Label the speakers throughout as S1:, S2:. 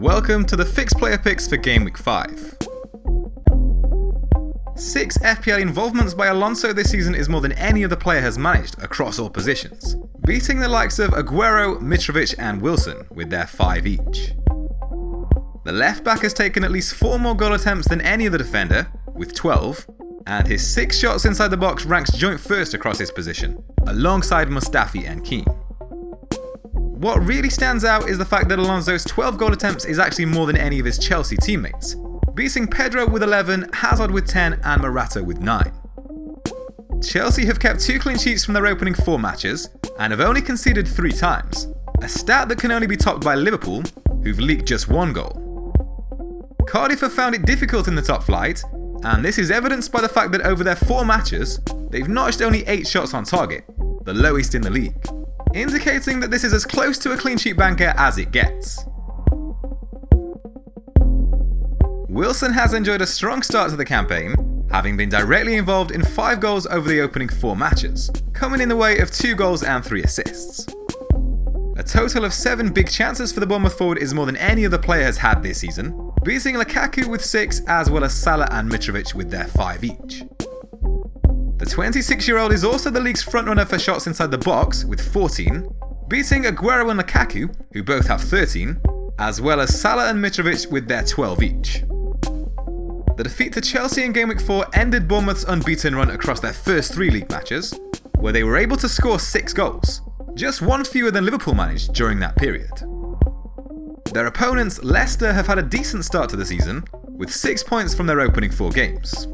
S1: Welcome to the Fixed Player Picks for Gameweek 5. 6 FPL involvements by Alonso this season is more than any other player has managed across all positions, beating the likes of Agüero, Mitrovic and Wilson with their 5 each. The left back has taken at least 4 more goal attempts than any other defender, with 12, and his 6 shots inside the box ranks joint first across his position, alongside Mustafi and Keane. What really stands out is the fact that Alonso's 12 goal attempts is actually more than any of his Chelsea teammates, beating Pedro with 11, Hazard with 10 and Morata with 9. Chelsea have kept 2 clean sheets from their opening 4 matches and have only conceded 3 times, a stat that can only be topped by Liverpool, who've leaked just 1 goal. Cardiff have found it difficult in the top flight, and this is evidenced by the fact that over their 4 matches, they've notched only 8 shots on target, the lowest in the league, indicating that this is as close to a clean sheet banker as it gets. Wilson has enjoyed a strong start to the campaign, having been directly involved in 5 goals over the opening 4 matches, coming in the way of 2 goals and 3 assists. A total of 7 big chances for the Bournemouth forward is more than any other player has had this season, beating Lukaku with 6 as well as Salah and Mitrovic with their 5 each. The 26-year-old is also the league's frontrunner for shots inside the box with 14, beating Agüero and Lukaku, who both have 13, as well as Salah and Mitrovic with their 12 each. The defeat to Chelsea in Gameweek 4 ended Bournemouth's unbeaten run across their first 3 league matches, where they were able to score 6 goals, just 1 fewer than Liverpool managed during that period. Their opponents, Leicester, have had a decent start to the season, with 6 points from their opening 4 games.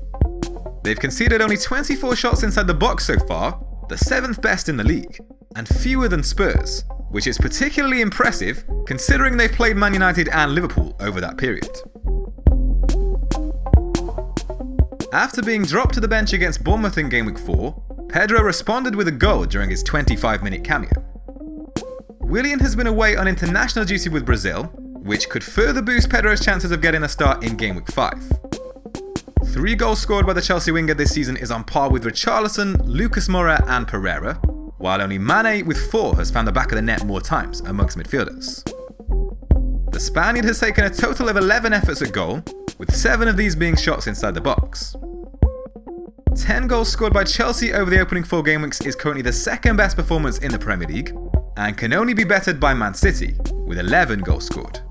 S1: They've conceded only 24 shots inside the box so far, the 7th best in the league, and fewer than Spurs, which is particularly impressive considering they've played Man United and Liverpool over that period. After being dropped to the bench against Bournemouth in Gameweek 4, Pedro responded with a goal during his 25-minute cameo. Willian has been away on international duty with Brazil, which could further boost Pedro's chances of getting a start in Gameweek 5. 3 goals scored by the Chelsea winger this season is on par with Richarlison, Lucas Moura and Pereira, while only Mane with 4 has found the back of the net more times amongst midfielders. The Spaniard has taken a total of 11 efforts at goal, with 7 of these being shots inside the box. 10 goals scored by Chelsea over the opening 4 game weeks is currently the 2nd best performance in the Premier League, and can only be bettered by Man City, with 11 goals scored.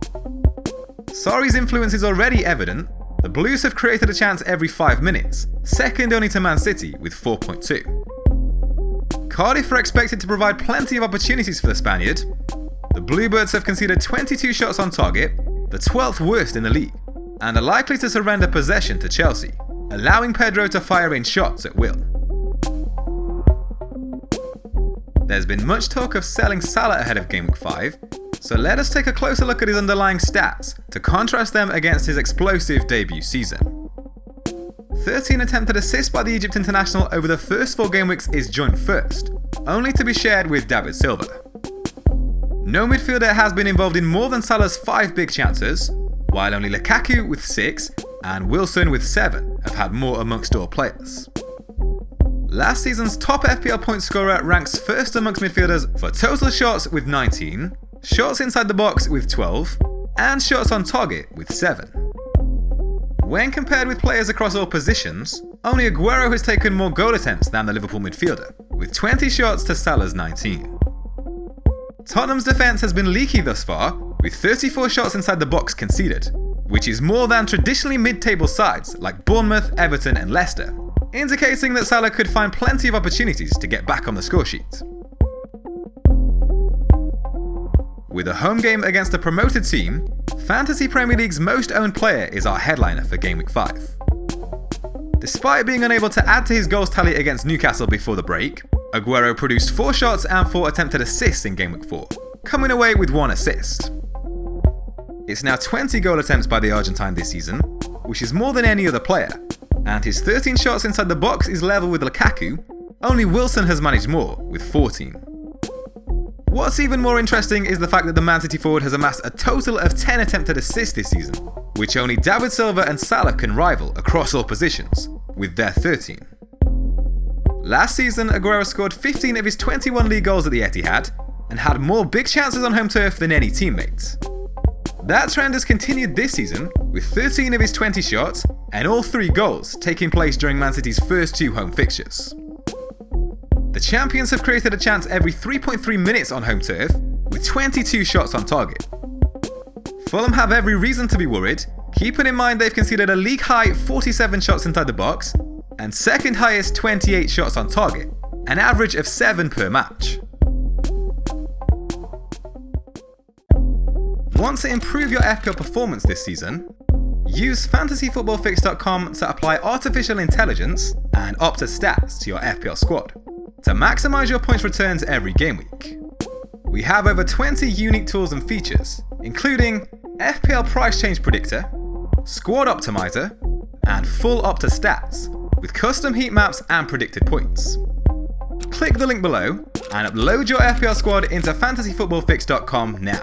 S1: Sarri's influence is already evident. The Blues have created a chance every 5 minutes, second only to Man City with 4.2. Cardiff are expected to provide plenty of opportunities for the Spaniard. The Bluebirds have conceded 22 shots on target, the 12th worst in the league, and are likely to surrender possession to Chelsea, allowing Pedro to fire in shots at will. There's been much talk of selling Salah ahead of Gameweek 5, so let us take a closer look at his underlying stats to contrast them against his explosive debut season. 13 attempted assists by the Egypt international over the first 4 game weeks is joint first, only to be shared with David Silva. No midfielder has been involved in more than Salah's 5 big chances, while only Lukaku with 6 and Wilson with 7 have had more amongst all players. Last season's top FPL point scorer ranks first amongst midfielders for total shots with 19, shots inside the box with 12, and shots on target with 7. When compared with players across all positions, only Agüero has taken more goal attempts than the Liverpool midfielder, with 20 shots to Salah's 19. Tottenham's defence has been leaky thus far, with 34 shots inside the box conceded, which is more than traditionally mid-table sides like Bournemouth, Everton and Leicester, indicating that Salah could find plenty of opportunities to get back on the scoresheet. With a home game against a promoted team, Fantasy Premier League's most owned player is our headliner for Gameweek 5. Despite being unable to add to his goals tally against Newcastle before the break, Agüero produced 4 shots and 4 attempted assists in Gameweek 4, coming away with 1 assist. It's now 20 goal attempts by the Argentine this season, which is more than any other player, and his 13 shots inside the box is level with Lukaku. Only Wilson has managed more, with 14. What's even more interesting is the fact that the Man City forward has amassed a total of 10 attempted assists this season, which only David Silva and Salah can rival across all positions, with their 13. Last season, Agüero scored 15 of his 21 league goals at the Etihad, and had more big chances on home turf than any teammate. That trend has continued this season, with 13 of his 20 shots and all 3 goals taking place during Man City's first 2 home fixtures. The champions have created a chance every 3.3 minutes on home turf, with 22 shots on target. Fulham have every reason to be worried, keeping in mind they've conceded a league-high 47 shots inside the box and second highest 28 shots on target, an average of 7 per match. Want to improve your FPL performance this season? Use fantasyfootballfix.com to apply artificial intelligence and Opta stats to your FPL squad to maximize your points returns every game week. We have over 20 unique tools and features, including FPL price change predictor, squad optimizer, and full Opta stats with custom heat maps and predicted points. Click the link below and upload your FPL squad into fantasyfootballfix.com now.